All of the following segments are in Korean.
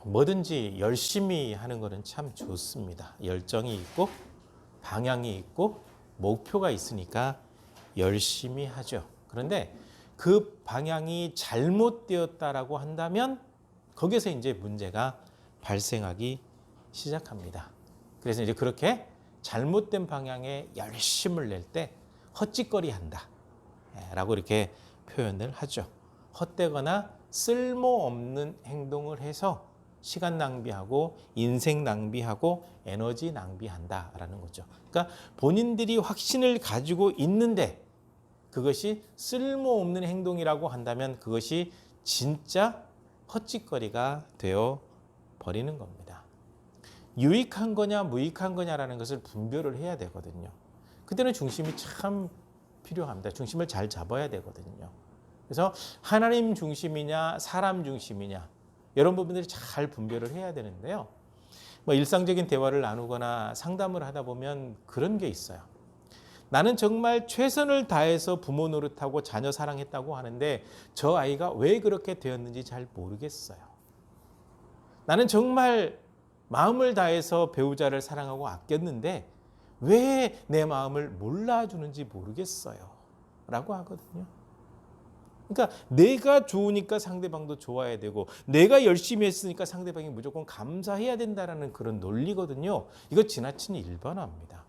뭐든지 열심히 하는 것은 참 좋습니다. 열정이 있고 방향이 있고 목표가 있으니까 열심히 하죠. 그런데 그 방향이 잘못되었다라고 한다면 거기서 이제 문제가 발생하기 시작합니다. 그래서 이제 그렇게 잘못된 방향에 열심을 낼 때 헛짓거리한다 라고 이렇게 표현을 하죠. 헛되거나 쓸모없는 행동을 해서 시간 낭비하고 인생 낭비하고 에너지 낭비한다라는 거죠. 그러니까 본인들이 확신을 가지고 있는데 그것이 쓸모없는 행동이라고 한다면 그것이 진짜 헛짓거리가 되어 버리는 겁니다. 유익한 거냐 무익한 거냐라는 것을 분별을 해야 되거든요. 그때는 중심이 참 필요합니다. 중심을 잘 잡아야 되거든요. 그래서 하나님 중심이냐 사람 중심이냐 이런 부분들이 잘 분별을 해야 되는데요. 뭐 일상적인 대화를 나누거나 상담을 하다 보면 그런 게 있어요. 나는 정말 최선을 다해서 부모 노릇하고 자녀 사랑했다고 하는데 저 아이가 왜 그렇게 되었는지 잘 모르겠어요. 나는 정말 마음을 다해서 배우자를 사랑하고 아꼈는데 왜 내 마음을 몰라주는지 모르겠어요. 라고 하거든요. 그러니까 내가 좋으니까 상대방도 좋아야 되고 내가 열심히 했으니까 상대방이 무조건 감사해야 된다는 그런 논리거든요. 이거 지나친 일반화입니다.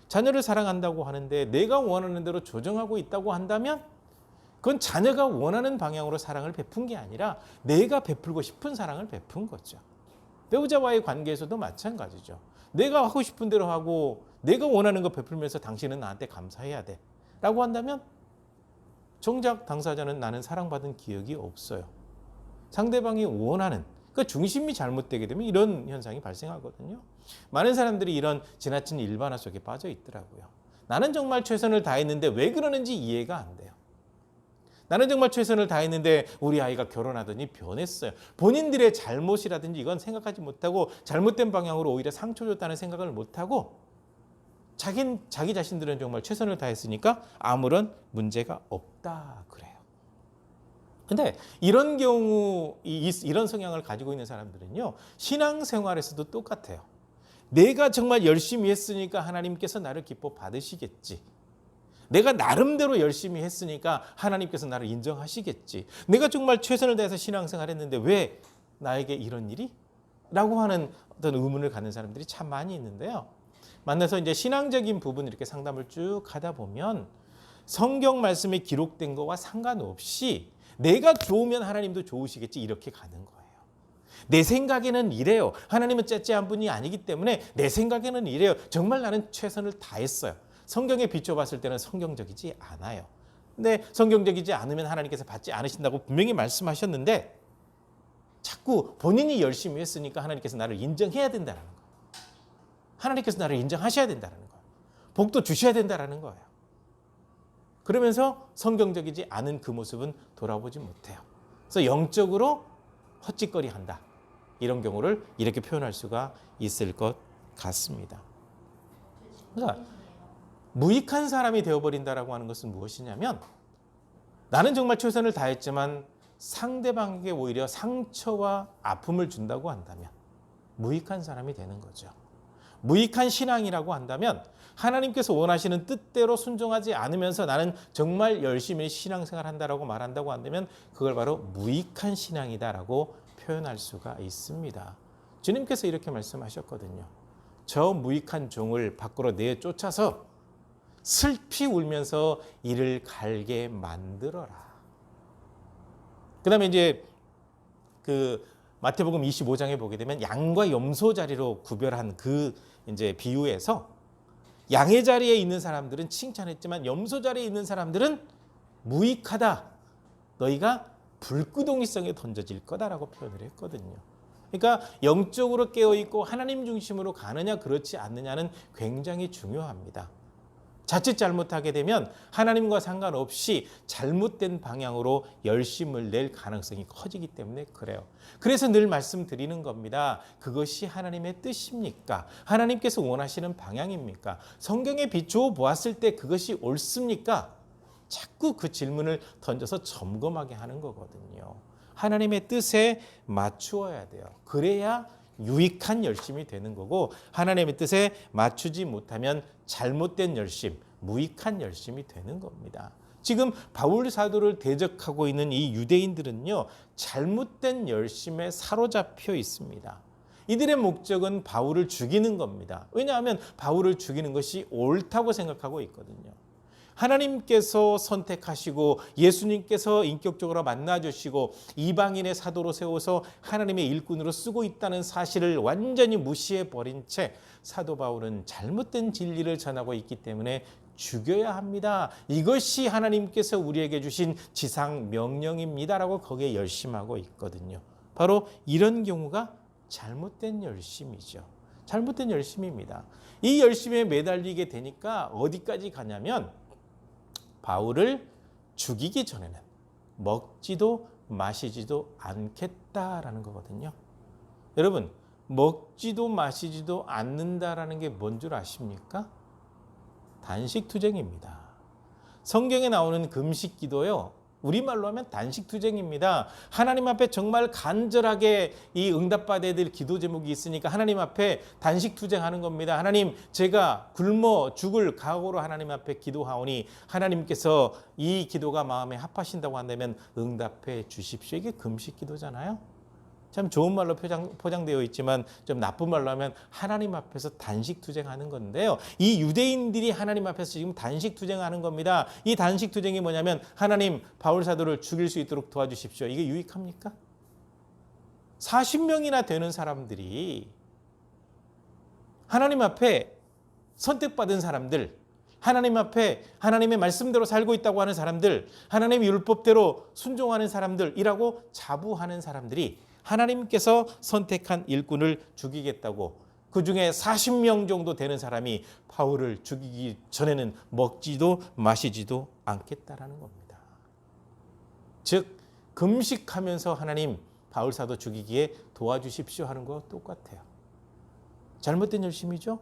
자녀를 사랑한다고 하는데 내가 원하는 대로 조정하고 있다고 한다면 그건 자녀가 원하는 방향으로 사랑을 베푼 게 아니라 내가 베풀고 싶은 사랑을 베푼 거죠. 배우자와의 관계에서도 마찬가지죠. 내가 하고 싶은 대로 하고 내가 원하는 거 베풀면서 당신은 나한테 감사해야 돼 라고 한다면 정작 당사자는 나는 사랑받은 기억이 없어요. 상대방이 원하는 그 중심이 잘못되게 되면 이런 현상이 발생하거든요. 많은 사람들이 이런 지나친 일반화 속에 빠져 있더라고요. 나는 정말 최선을 다했는데 왜 그러는지 이해가 안 돼요. 나는 정말 최선을 다했는데 우리 아이가 결혼하더니 변했어요. 본인들의 잘못이라든지 이건 생각하지 못하고 잘못된 방향으로 오히려 상처 줬다는 생각을 못하고 자기 자신들은 정말 최선을 다했으니까 아무런 문제가 없다 그래요. 근데 이런 경우, 이런 성향을 가지고 있는 사람들은요, 신앙생활에서도 똑같아요. 내가 정말 열심히 했으니까 하나님께서 나를 기뻐 받으시겠지. 내가 나름대로 열심히 했으니까 하나님께서 나를 인정하시겠지. 내가 정말 최선을 다해서 신앙생활 했는데 왜 나에게 이런 일이? 라고 하는 어떤 의문을 갖는 사람들이 참 많이 있는데요. 만나서 이제 신앙적인 부분을 이렇게 상담을 쭉 하다 보면 성경 말씀에 기록된 거와 상관없이 내가 좋으면 하나님도 좋으시겠지 이렇게 가는 거예요. 내 생각에는 이래요. 하나님은 째째한 분이 아니기 때문에 내 생각에는 이래요. 정말 나는 최선을 다했어요. 성경에 비춰봤을 때는 성경적이지 않아요. 근데 성경적이지 않으면 하나님께서 받지 않으신다고 분명히 말씀하셨는데 자꾸 본인이 열심히 했으니까 하나님께서 나를 인정해야 된다는 거예요. 하나님께서 나를 인정하셔야 된다는 거예요. 복도 주셔야 된다는 거예요. 그러면서 성경적이지 않은 그 모습은 돌아보지 못해요. 그래서 영적으로 헛짓거리한다. 이런 경우를 이렇게 표현할 수가 있을 것 같습니다. 그러니까 무익한 사람이 되어버린다라고 하는 것은 무엇이냐면 나는 정말 최선을 다했지만 상대방에게 오히려 상처와 아픔을 준다고 한다면 무익한 사람이 되는 거죠. 무익한 신앙이라고 한다면 하나님께서 원하시는 뜻대로 순종하지 않으면서 나는 정말 열심히 신앙생활 한다라고 말한다고 한다면 그걸 바로 무익한 신앙이다라고 표현할 수가 있습니다. 주님께서 이렇게 말씀하셨거든요. 저 무익한 종을 밖으로 내쫓아서 슬피 울면서 이를 갈게 만들어라. 그다음에 이제 그 마태복음 25장에 보게 되면 양과 염소 자리로 구별한 그 이제 비유에서 양의 자리에 있는 사람들은 칭찬했지만 염소 자리에 있는 사람들은 무익하다. 너희가 불구덩이성에 던져질 거다라고 표현을 했거든요. 그러니까 영적으로 깨어있고 하나님 중심으로 가느냐 그렇지 않느냐는 굉장히 중요합니다. 자칫 잘못하게 되면 하나님과 상관없이 잘못된 방향으로 열심을 낼 가능성이 커지기 때문에 그래요. 그래서 늘 말씀드리는 겁니다. 그것이 하나님의 뜻입니까? 하나님께서 원하시는 방향입니까? 성경에 비추어 보았을 때 그것이 옳습니까? 자꾸 그 질문을 던져서 점검하게 하는 거거든요. 하나님의 뜻에 맞추어야 돼요. 그래야 유익한 열심이 되는 거고, 하나님의 뜻에 맞추지 못하면 잘못된 열심, 무익한 열심이 되는 겁니다. 지금 바울 사도를 대적하고 있는 이 유대인들은요, 잘못된 열심에 사로잡혀 있습니다. 이들의 목적은 바울을 죽이는 겁니다. 왜냐하면 바울을 죽이는 것이 옳다고 생각하고 있거든요. 하나님께서 선택하시고 예수님께서 인격적으로 만나주시고 이방인의 사도로 세워서 하나님의 일꾼으로 쓰고 있다는 사실을 완전히 무시해버린 채 사도 바울은 잘못된 진리를 전하고 있기 때문에 죽여야 합니다. 이것이 하나님께서 우리에게 주신 지상 명령입니다라고 거기에 열심하고 있거든요. 바로 이런 경우가 잘못된 열심이죠. 잘못된 열심입니다. 이 열심에 매달리게 되니까 어디까지 가냐면 바울을 죽이기 전에는 먹지도 마시지도 않겠다라는 거거든요. 여러분, 먹지도 마시지도 않는다라는 게 뭔 줄 아십니까? 단식투쟁입니다. 성경에 나오는 금식기도요, 우리말로 하면 단식투쟁입니다. 하나님 앞에 정말 간절하게 이 응답받아야 될 기도 제목이 있으니까 하나님 앞에 단식투쟁하는 겁니다. 하나님, 제가 굶어 죽을 각오로 하나님 앞에 기도하오니 하나님께서 이 기도가 마음에 합하신다고 한다면 응답해 주십시오. 이게 금식기도잖아요. 참 좋은 말로 포장되어 있지만 좀 나쁜 말로 하면 하나님 앞에서 단식투쟁하는 건데요. 이 유대인들이 하나님 앞에서 지금 단식투쟁하는 겁니다. 이 단식투쟁이 뭐냐면 하나님, 바울 사도를 죽일 수 있도록 도와주십시오. 이게 유익합니까? 40명이나 되는 사람들이 하나님 앞에 선택받은 사람들, 하나님 앞에 하나님의 말씀대로 살고 있다고 하는 사람들, 하나님의 율법대로 순종하는 사람들이라고 자부하는 사람들이 하나님께서 선택한 일꾼을 죽이겠다고, 그 중에 40명 정도 되는 사람이 바울을 죽이기 전에는 먹지도 마시지도 않겠다라는 겁니다. 즉 금식하면서 하나님, 바울 사도 죽이기에 도와주십시오 하는 거와 똑같아요. 잘못된 열심이죠.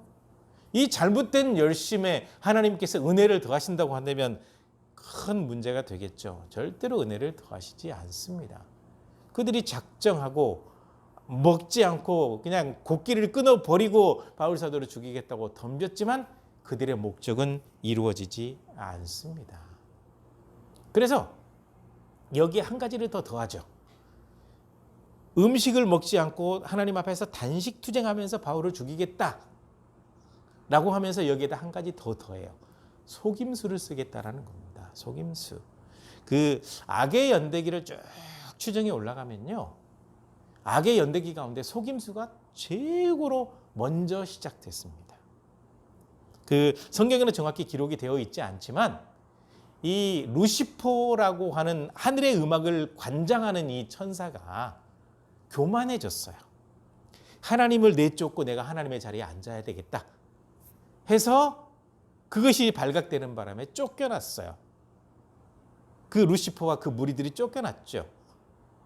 이 잘못된 열심에 하나님께서 은혜를 더하신다고 한다면 큰 문제가 되겠죠. 절대로 은혜를 더하시지 않습니다. 그들이 작정하고 먹지 않고 그냥 곡기를 끊어버리고 바울 사도를 죽이겠다고 덤볐지만 그들의 목적은 이루어지지 않습니다. 그래서 여기에 한 가지를 더 더하죠. 음식을 먹지 않고 하나님 앞에서 단식투쟁하면서 바울을 죽이겠다라고 하면서 여기에다 한 가지 더 더해요. 속임수를 쓰겠다라는 겁니다. 속임수. 그 악의 연대기를 쭉 추정이 올라가면요, 악의 연대기 가운데 속임수가 최고로 먼저 시작됐습니다. 그 성경에는 정확히 기록이 되어 있지 않지만 이 루시퍼라고 하는 하늘의 음악을 관장하는 이 천사가 교만해졌어요. 하나님을 내쫓고 내가 하나님의 자리에 앉아야 되겠다 해서 그것이 발각되는 바람에 쫓겨났어요. 그 루시퍼와 그 무리들이 쫓겨났죠.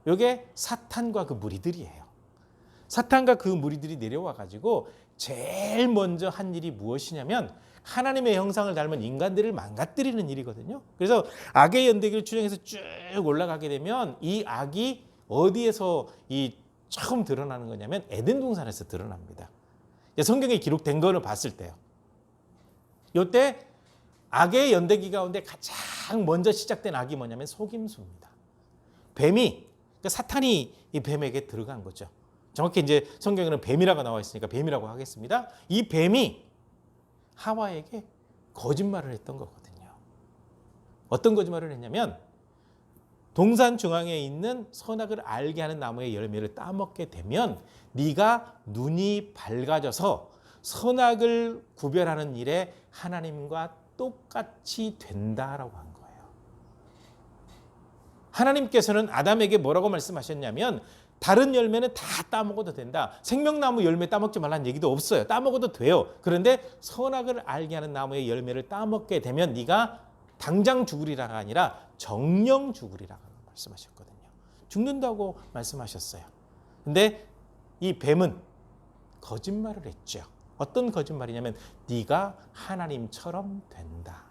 이게 사탄과 그 무리들이에요. 사탄과 그 무리들이 내려와 가지고 제일 먼저 한 일이 무엇이냐면 하나님의 형상을 닮은 인간들을 망가뜨리는 일이거든요. 그래서 악의 연대기를 추정해서 쭉 올라가게 되면 이 악이 어디에서 이 처음 드러나는 거냐면 에덴 동산에서 드러납니다. 성경에 기록된 거를 봤을 때요. 이때 악의 연대기 가운데 가장 먼저 시작된 악이 뭐냐면 속임수입니다. 뱀이, 그러니까 사탄이 이 뱀에게 들어간 거죠. 정확히 이제 성경에는 뱀이라고 나와 있으니까 뱀이라고 하겠습니다. 이 뱀이 하와에게 거짓말을 했던 거거든요. 어떤 거짓말을 했냐면 동산 중앙에 있는 선악을 알게 하는 나무의 열매를 따먹게 되면 네가 눈이 밝아져서 선악을 구별하는 일에 하나님과 똑같이 된다라고 한 거예요. 하나님께서는 아담에게 뭐라고 말씀하셨냐면 다른 열매는 다 따먹어도 된다. 생명나무 열매 따먹지 말라는 얘기도 없어요. 따먹어도 돼요. 그런데 선악을 알게 하는 나무의 열매를 따먹게 되면 네가 당장 죽으리라가 아니라 정령 죽으리라고 말씀하셨거든요. 죽는다고 말씀하셨어요. 근데 이 뱀은 거짓말을 했죠. 어떤 거짓말이냐면 네가 하나님처럼 된다.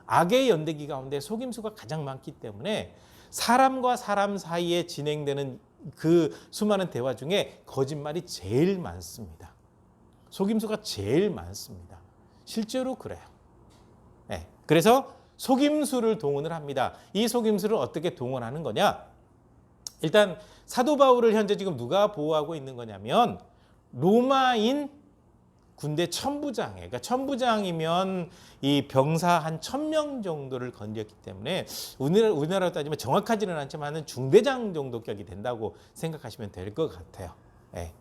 악의 연대기 가운데 속임수가 가장 많기 때문에 사람과 사람 사이에 진행되는 그 수많은 대화 중에 거짓말이 제일 많습니다. 속임수가 제일 많습니다. 실제로 그래요. 네. 그래서 속임수를 동원을 합니다. 이 속임수를 어떻게 동원하는 거냐? 일단 사도 바울을 현재 지금 누가 보호하고 있는 거냐면 로마인 군대 천부장에, 그러니까 천부장이면 이 병사 한 1,000명 정도를 건졌기 때문에 우리나라로 따지면 정확하지는 않지만 중대장 정도 격이 된다고 생각하시면 될 것 같아요. 네.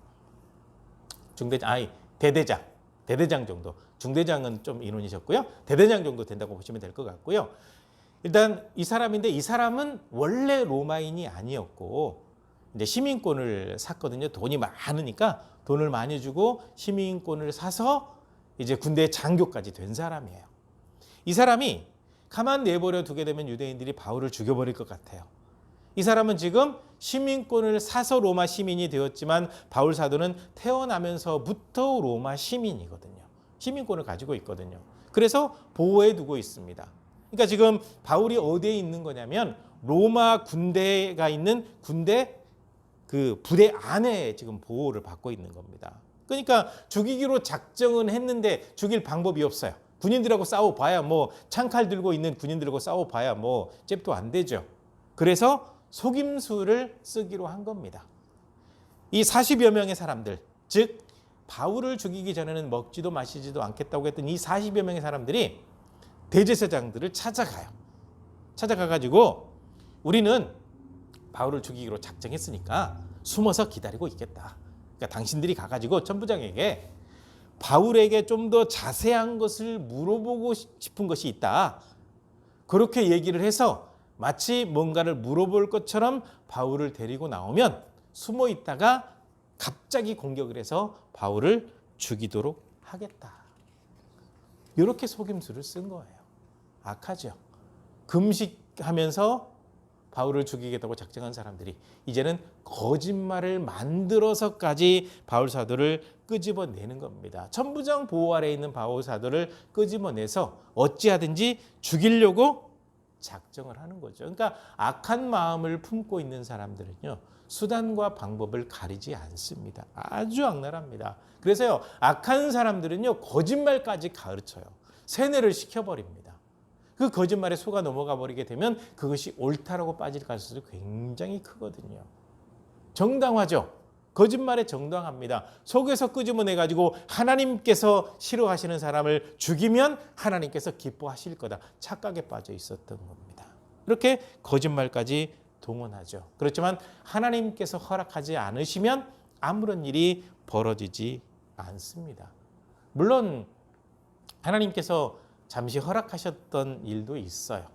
대대장 정도. 중대장은 좀 인원이셨고요. 대대장 정도 된다고 보시면 될 것 같고요. 일단 이 사람인데 이 사람은 원래 로마인이 아니었고 이제 시민권을 샀거든요. 돈이 많으니까 돈을 많이 주고 시민권을 사서 이제 군대 장교까지 된 사람이에요. 이 사람이 가만 내버려 두게 되면 유대인들이 바울을 죽여버릴 것 같아요. 이 사람은 지금 시민권을 사서 로마 시민이 되었지만 바울 사도는 태어나면서부터 로마 시민이거든요. 시민권을 가지고 있거든요. 그래서 보호해 두고 있습니다. 그러니까 지금 바울이 어디에 있는 거냐면 로마 군대가 있는 군대 그 부대 안에 지금 보호를 받고 있는 겁니다. 그러니까 죽이기로 작정은 했는데 죽일 방법이 없어요. 군인들하고 싸워봐야 뭐 창칼 들고 있는 군인들하고 싸워봐야 뭐 잽도 안 되죠. 그래서 속임수를 쓰기로 한 겁니다. 이 40여 명의 사람들, 즉 바울을 죽이기 전에는 먹지도 마시지도 않겠다고 했던 이 40여 명의 사람들이 대제사장들을 찾아가요. 찾아가가지고 우리는 바울을 죽이기로 작정했으니까 숨어서 기다리고 있겠다. 그러니까 당신들이 가가지고 천부장에게 바울에게 좀 더 자세한 것을 물어보고 싶은 것이 있다. 그렇게 얘기를 해서 마치 뭔가를 물어볼 것처럼 바울을 데리고 나오면 숨어 있다가 갑자기 공격을 해서 바울을 죽이도록 하겠다. 이렇게 속임수를 쓴 거예요. 악하죠. 금식하면서 바울을 죽이겠다고 작정한 사람들이 이제는 거짓말을 만들어서까지 바울 사도를 끄집어내는 겁니다. 천부장 보호 아래에 있는 바울 사도를 끄집어내서 어찌하든지 죽이려고 작정을 하는 거죠. 그러니까 악한 마음을 품고 있는 사람들은요, 수단과 방법을 가리지 않습니다. 아주 악랄합니다. 그래서요, 악한 사람들은요, 거짓말까지 가르쳐요. 세뇌를 시켜버립니다. 그 거짓말에 속아 넘어가 버리게 되면 그것이 옳다라고 빠질 가능성이 굉장히 크거든요. 정당하죠. 거짓말에 정당합니다. 속에서 끄집어내가지고 하나님께서 싫어하시는 사람을 죽이면 하나님께서 기뻐하실 거다. 착각에 빠져 있었던 겁니다. 이렇게 거짓말까지 동원하죠. 그렇지만 하나님께서 허락하지 않으시면 아무런 일이 벌어지지 않습니다. 물론 하나님께서 잠시 허락하셨던 일도 있어요.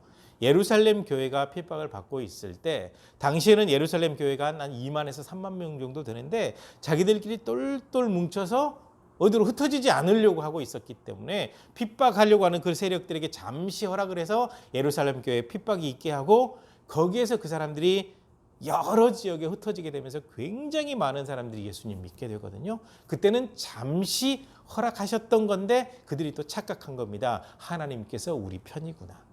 예루살렘 교회가 핍박을 받고 있을 때 당시에는 예루살렘 교회가 한 2만에서 3만 명 정도 되는데 자기들끼리 똘똘 뭉쳐서 어디로 흩어지지 않으려고 하고 있었기 때문에 핍박하려고 하는 그 세력들에게 잠시 허락을 해서 예루살렘 교회에 핍박이 있게 하고 거기에서 그 사람들이 여러 지역에 흩어지게 되면서 굉장히 많은 사람들이 예수님 믿게 되거든요. 그때는 잠시 허락하셨던 건데 그들이 또 착각한 겁니다. 하나님께서 우리 편이구나.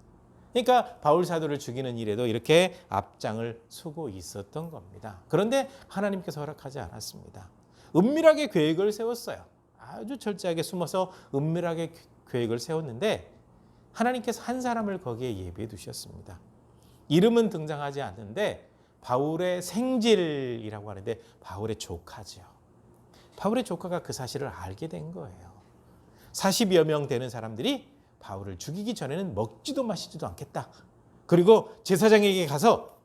그러니까 바울 사도를 죽이는 일에도 이렇게 앞장을 서고 있었던 겁니다. 그런데 하나님께서 허락하지 않았습니다. 은밀하게 계획을 세웠어요. 아주 철저하게 숨어서 은밀하게 계획을 세웠는데 하나님께서 한 사람을 거기에 예비해 두셨습니다. 이름은 등장하지 않는데 바울의 생질이라고 하는데 바울의 조카죠. 바울의 조카가 그 사실을 알게 된 거예요. 40여 명 되는 사람들이 바울을 죽이기 전에는 먹지도 마시지도 않겠다. 그리고 제사장에게 가서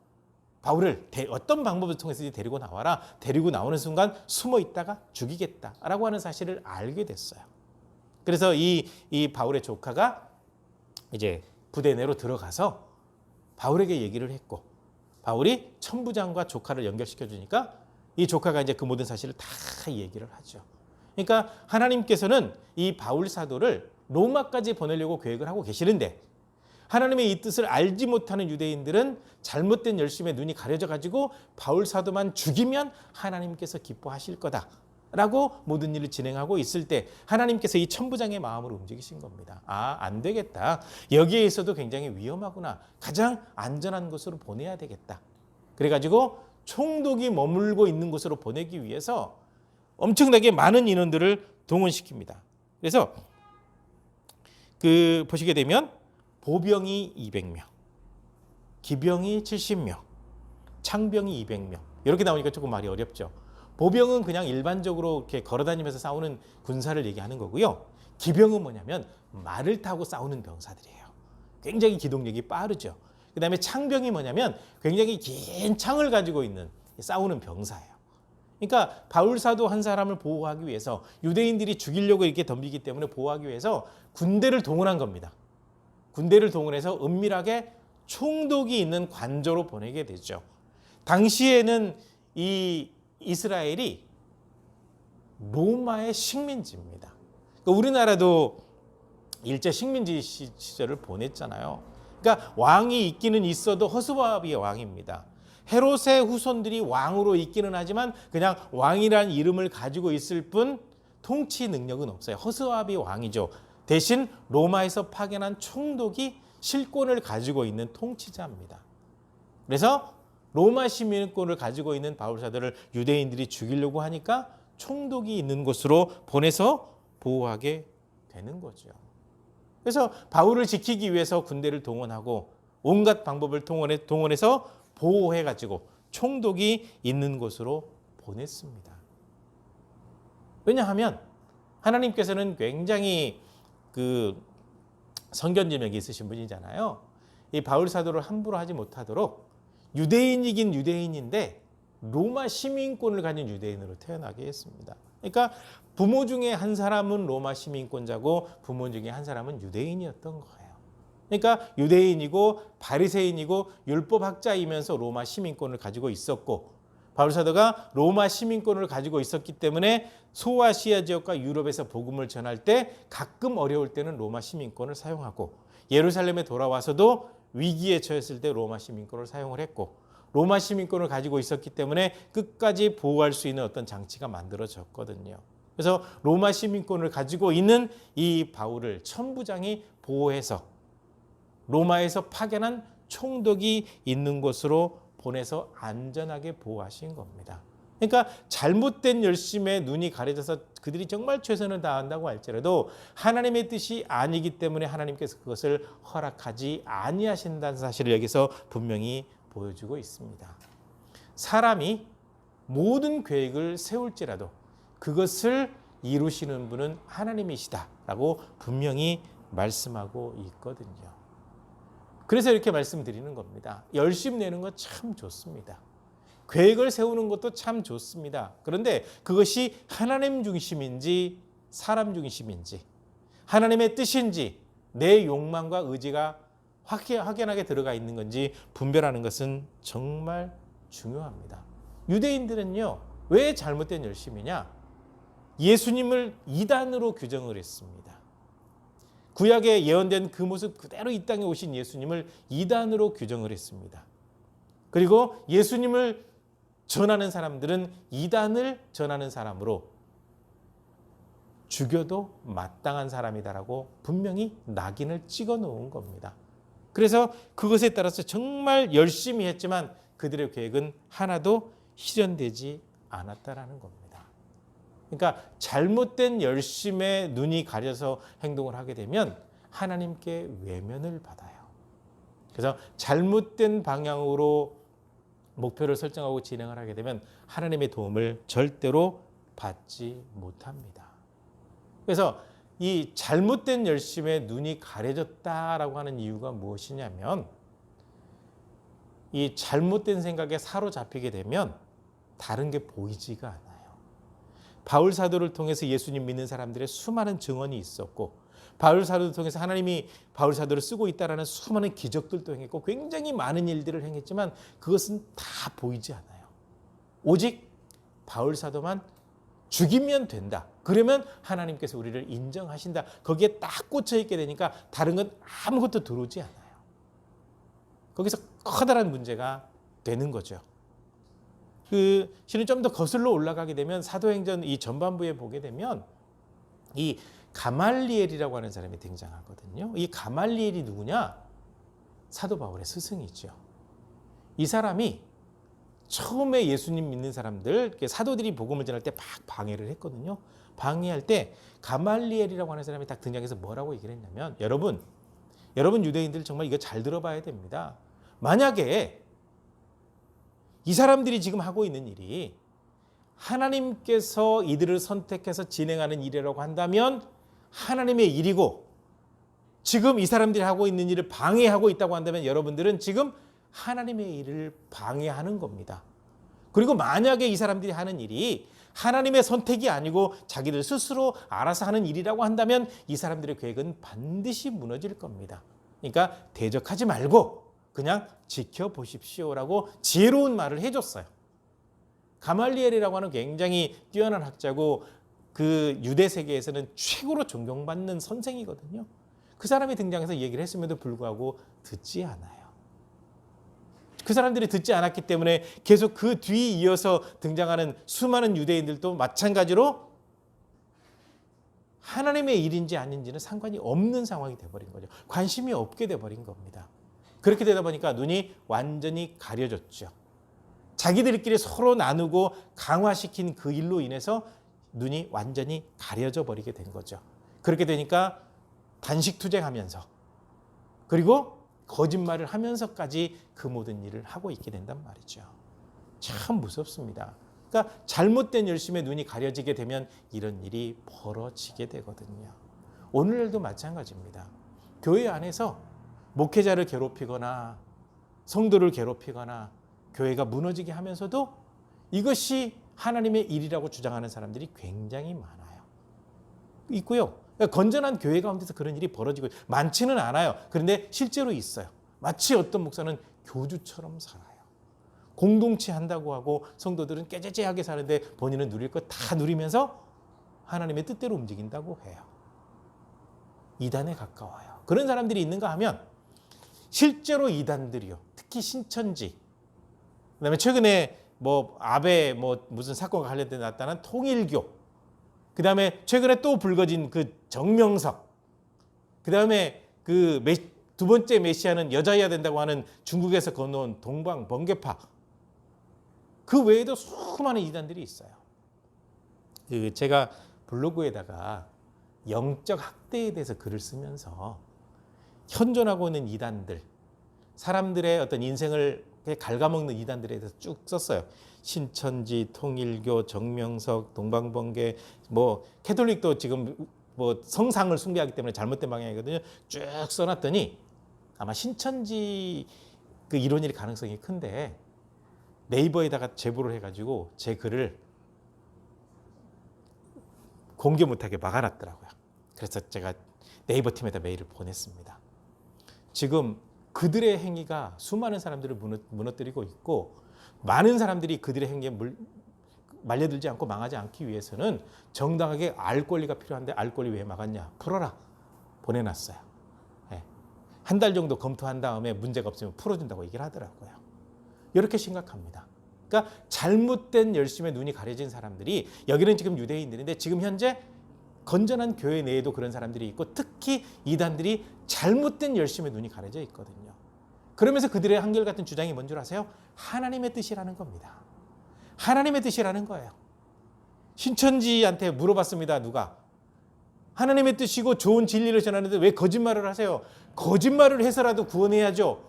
바울을 어떤 방법을 통해서든지 데리고 나와라. 데리고 나오는 순간 숨어 있다가 죽이겠다라고 하는 사실을 알게 됐어요. 그래서 이 바울의 조카가 이제 부대 내로 들어가서 바울에게 얘기를 했고 바울이 천부장과 조카를 연결시켜 주니까 이 조카가 이제 그 모든 사실을 다 얘기를 하죠. 그러니까 하나님께서는 이 바울 사도를 로마까지 보내려고 계획을 하고 계시는데 하나님의 이 뜻을 알지 못하는 유대인들은 잘못된 열심에 눈이 가려져 가지고 바울 사도만 죽이면 하나님께서 기뻐하실 거다. 라고 모든 일을 진행하고 있을 때 하나님께서 이 천부장의 마음을 움직이신 겁니다. 아, 안 되겠다. 여기에 있어도 굉장히 위험하구나. 가장 안전한 곳으로 보내야 되겠다. 그래가지고 총독이 머물고 있는 곳으로 보내기 위해서 엄청나게 많은 인원들을 동원시킵니다. 그래서 보시게 되면 보병이 200명, 기병이 70명, 창병이 200명. 이렇게 나오니까 조금 말이 어렵죠. 보병은 그냥 일반적으로 이렇게 걸어다니면서 싸우는 군사를 얘기하는 거고요. 기병은 뭐냐면 말을 타고 싸우는 병사들이에요. 굉장히 기동력이 빠르죠. 그다음에 창병이 뭐냐면 굉장히 긴 창을 가지고 있는 싸우는 병사예요. 그러니까 바울 사도 한 사람을 보호하기 위해서 유대인들이 죽이려고 이렇게 덤비기 때문에 보호하기 위해서 군대를 동원한 겁니다. 군대를 동원해서 은밀하게 총독이 있는 관저로 보내게 되죠. 당시에는 이 이스라엘이 로마의 식민지입니다. 그러니까 우리나라도 일제 식민지 시절을 보냈잖아요. 그러니까 왕이 있기는 있어도 허수아비의 왕입니다. 헤롯의 후손들이 왕으로 있기는 하지만 그냥 왕이란 이름을 가지고 있을 뿐 통치 능력은 없어요. 허수아비 왕이죠. 대신 로마에서 파견한 총독이 실권을 가지고 있는 통치자입니다. 그래서 로마 시민권을 가지고 있는 바울 사도를 유대인들이 죽이려고 하니까 총독이 있는 곳으로 보내서 보호하게 되는 거죠. 그래서 바울을 지키기 위해서 군대를 동원하고 온갖 방법을 동원해서 보호해가지고 총독이 있는 곳으로 보냈습니다. 왜냐하면 하나님께서는 굉장히 선견지명이 있으신 분이잖아요. 이 바울 사도를 함부로 하지 못하도록 유대인이긴 유대인인데 로마 시민권을 가진 유대인으로 태어나게 했습니다. 그러니까 부모 중에 한 사람은 로마 시민권자고 부모 중에 한 사람은 유대인이었던 거예요. 그러니까 유대인이고 바리새인이고 율법학자이면서 로마 시민권을 가지고 있었고 바울 사도가 로마 시민권을 가지고 있었기 때문에 소아시아 지역과 유럽에서 복음을 전할 때 가끔 어려울 때는 로마 시민권을 사용하고 예루살렘에 돌아와서도 위기에 처했을 때 로마 시민권을 사용을 했고 로마 시민권을 가지고 있었기 때문에 끝까지 보호할 수 있는 어떤 장치가 만들어졌거든요. 그래서 로마 시민권을 가지고 있는 이 바울을 천부장이 보호해서 로마에서 파견한 총독이 있는 곳으로 보내서 안전하게 보호하신 겁니다. 그러니까 잘못된 열심에 눈이 가려져서 그들이 정말 최선을 다한다고 할지라도 하나님의 뜻이 아니기 때문에 하나님께서 그것을 허락하지 아니하신다는 사실을 여기서 분명히 보여주고 있습니다. 사람이 모든 계획을 세울지라도 그것을 이루시는 분은 하나님이시다라고 분명히 말씀하고 있거든요. 그래서 이렇게 말씀드리는 겁니다. 열심 내는 거 참 좋습니다. 계획을 세우는 것도 참 좋습니다. 그런데 그것이 하나님 중심인지 사람 중심인지 하나님의 뜻인지 내 욕망과 의지가 확연하게 들어가 있는 건지 분별하는 것은 정말 중요합니다. 유대인들은요, 왜 잘못된 열심이냐? 예수님을 이단으로 규정을 했습니다. 구약에 예언된 그 모습 그대로 이 땅에 오신 예수님을 이단으로 규정을 했습니다. 그리고 예수님을 전하는 사람들은 이단을 전하는 사람으로 죽여도 마땅한 사람이다라고 분명히 낙인을 찍어 놓은 겁니다. 그래서 그것에 따라서 정말 열심히 했지만 그들의 계획은 하나도 실현되지 않았다라는 겁니다. 그러니까 잘못된 열심에 눈이 가려서 행동을 하게 되면 하나님께 외면을 받아요. 그래서 잘못된 방향으로 목표를 설정하고 진행을 하게 되면 하나님의 도움을 절대로 받지 못합니다. 그래서 이 잘못된 열심에 눈이 가려졌다라고 하는 이유가 무엇이냐면 이 잘못된 생각에 사로잡히게 되면 다른 게 보이지가 않아요. 바울 사도를 통해서 예수님 믿는 사람들의 수많은 증언이 있었고 바울 사도를 통해서 하나님이 바울 사도를 쓰고 있다라는 수많은 기적들도 행했고 굉장히 많은 일들을 행했지만 그것은 다 보이지 않아요. 오직 바울 사도만 죽이면 된다. 그러면 하나님께서 우리를 인정하신다. 거기에 딱 꽂혀 있게 되니까 다른 건 아무것도 들어오지 않아요. 거기서 커다란 문제가 되는 거죠. 실은 좀 더 거슬러 올라가게 되면 사도행전 이 전반부에 보게 되면 이 가말리엘이라고 하는 사람이 등장하거든요. 이 가말리엘이 누구냐? 사도 바울의 스승이죠. 이 사람이 처음에 예수님 믿는 사람들, 사도들이 복음을 전할 때 막 방해를 했거든요. 방해할 때 가말리엘이라고 하는 사람이 딱 등장해서 뭐라고 얘기를 했냐면, 여러분 유대인들 정말 이거 잘 들어봐야 됩니다. 만약에 이 사람들이 지금 하고 있는 일이 하나님께서 이들을 선택해서 진행하는 일이라고 한다면 하나님의 일이고, 지금 이 사람들이 하고 있는 일을 방해하고 있다고 한다면 여러분들은 지금 하나님의 일을 방해하는 겁니다. 그리고 만약에 이 사람들이 하는 일이 하나님의 선택이 아니고 자기들 스스로 알아서 하는 일이라고 한다면 이 사람들의 계획은 반드시 무너질 겁니다. 그러니까 대적하지 말고 그냥 지켜보십시오라고 지혜로운 말을 해줬어요. 가말리엘이라고 하는 굉장히 뛰어난 학자고 그 유대 세계에서는 최고로 존경받는 선생이거든요. 그 사람이 등장해서 얘기를 했음에도 불구하고 듣지 않아요. 그 사람들이 듣지 않았기 때문에 계속 그 뒤에 이어서 등장하는 수많은 유대인들도 마찬가지로 하나님의 일인지 아닌지는 상관이 없는 상황이 돼버린 거죠. 관심이 없게 돼버린 겁니다. 그렇게 되다 보니까 눈이 완전히 가려졌죠. 자기들끼리 서로 나누고 강화시킨 그 일로 인해서 눈이 완전히 가려져 버리게 된 거죠. 그렇게 되니까 단식투쟁하면서 그리고 거짓말을 하면서까지 그 모든 일을 하고 있게 된단 말이죠. 참 무섭습니다. 그러니까 잘못된 열심에 눈이 가려지게 되면 이런 일이 벌어지게 되거든요. 오늘날도 마찬가지입니다. 교회 안에서 목회자를 괴롭히거나 성도를 괴롭히거나 교회가 무너지게 하면서도 이것이 하나님의 일이라고 주장하는 사람들이 굉장히 많아요. 있고요. 건전한 교회 가운데서 그런 일이 벌어지고 많지는 않아요. 그런데 실제로 있어요. 마치 어떤 목사는 교주처럼 살아요. 공동체 한다고 하고 성도들은 깨재재하게 사는데 본인은 누릴 것 다 누리면서 하나님의 뜻대로 움직인다고 해요. 이단에 가까워요. 그런 사람들이 있는가 하면 실제로 이단들이요. 특히 신천지. 그다음에 최근에 아베 무슨 사건과 관련돼 나타난 통일교. 그다음에 최근에 또 불거진 그 정명석. 그다음에 그 두 번째 메시아는 여자여야 된다고 하는 중국에서 건너온 동방 번개파. 그 외에도 수많은 이단들이 있어요. 제가 블로그에다가 영적 학대에 대해서 글을 쓰면서 현존하고 있는 이단들, 사람들의 어떤 인생을 갉아먹는 이단들에 대해서 쭉 썼어요. 신천지, 통일교, 정명석, 동방번개, 캐톨릭도 지금 성상을 숭배하기 때문에 잘못된 방향이거든요. 쭉 써놨더니 아마 신천지 그 이론일 가능성이 큰데 네이버에다가 제보를 해가지고 제 글을 공개 못하게 막아놨더라고요. 그래서 제가 네이버 팀에다 메일을 보냈습니다. 지금 그들의 행위가 수많은 사람들을 무너뜨리고 있고 많은 사람들이 그들의 행위에 말려들지 않고 망하지 않기 위해서는 정당하게 알 권리가 필요한데 알 권리 왜 막았냐? 풀어라. 보내놨어요. 한 달 정도 검토한 다음에 문제가 없으면 풀어준다고 얘기를 하더라고요. 이렇게 심각합니다. 그러니까 잘못된 열심에 눈이 가려진 사람들이 여기는 지금 유대인들인데 지금 현재 건전한 교회 내에도 그런 사람들이 있고 특히 이단들이 잘못된 열심에 눈이 가려져 있거든요. 그러면서 그들의 한결같은 주장이 뭔 줄 아세요? 하나님의 뜻이라는 겁니다. 하나님의 뜻이라는 거예요. 신천지한테 물어봤습니다. 누가? 하나님의 뜻이고 좋은 진리를 전하는데 왜 거짓말을 하세요? 거짓말을 해서라도 구원해야죠.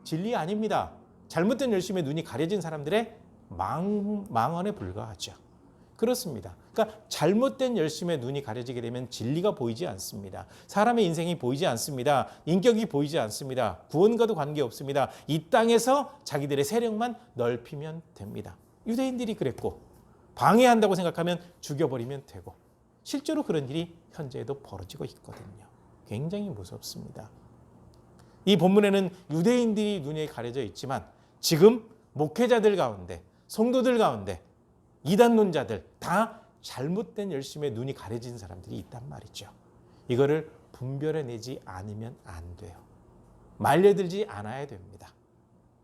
진리 아닙니다. 잘못된 열심에 눈이 가려진 사람들의 망언에 불과하죠. 그렇습니다. 그러니까 잘못된 열심에 눈이 가려지게 되면 진리가 보이지 않습니다. 사람의 인생이 보이지 않습니다. 인격이 보이지 않습니다. 구원과도 관계없습니다. 이 땅에서 자기들의 세력만 넓히면 됩니다. 유대인들이 그랬고 방해한다고 생각하면 죽여버리면 되고 실제로 그런 일이 현재에도 벌어지고 있거든요. 굉장히 무섭습니다. 이 본문에는 유대인들이 눈에 가려져 있지만 지금 목회자들 가운데 성도들 가운데 이단론자들 다 잘못된 열심에 눈이 가려진 사람들이 있단 말이죠. 이거를 분별해내지 않으면 안 돼요. 말려들지 않아야 됩니다.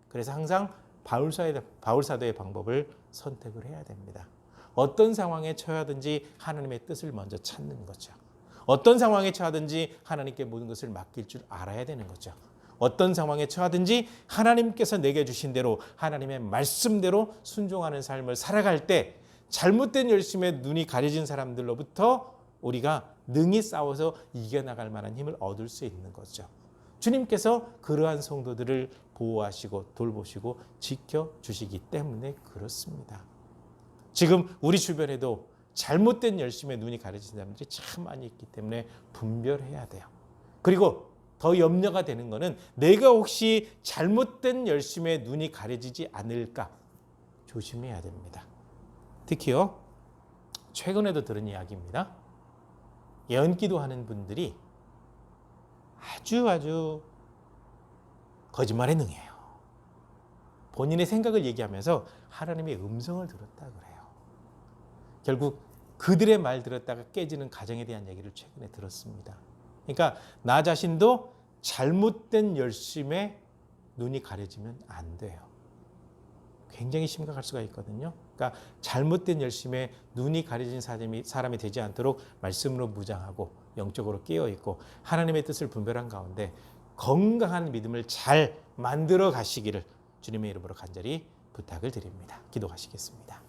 그래서 항상 바울 사도의 방법을 선택을 해야 됩니다. 어떤 상황에 처하든지 하나님의 뜻을 먼저 찾는 거죠. 어떤 상황에 처하든지 하나님께 모든 것을 맡길 줄 알아야 되는 거죠. 어떤 상황에 처하든지 하나님께서 내게 주신 대로 하나님의 말씀대로 순종하는 삶을 살아갈 때 잘못된 열심에 눈이 가려진 사람들로부터 우리가 능히 싸워서 이겨나갈 만한 힘을 얻을 수 있는 거죠. 주님께서 그러한 성도들을 보호하시고 돌보시고 지켜주시기 때문에 그렇습니다. 지금 우리 주변에도 잘못된 열심에 눈이 가려진 사람들이 참 많이 있기 때문에 분별해야 돼요. 그리고 더 염려가 되는 것은 내가 혹시 잘못된 열심에 눈이 가려지지 않을까 조심해야 됩니다. 특히요, 최근에도 들은 이야기입니다. 예언기도 하는 분들이 아주 거짓말에 능해요. 본인의 생각을 얘기하면서 하나님의 음성을 들었다 그래요. 결국 그들의 말 들었다가 깨지는 가정에 대한 얘기를 최근에 들었습니다. 그러니까 나 자신도 잘못된 열심에 눈이 가려지면 안 돼요. 굉장히 심각할 수가 있거든요. 그러니까 잘못된 열심에 눈이 가려진 사람이 되지 않도록 말씀으로 무장하고 영적으로 깨어있고 하나님의 뜻을 분별한 가운데 건강한 믿음을 잘 만들어 가시기를 주님의 이름으로 간절히 부탁을 드립니다. 기도하시겠습니다.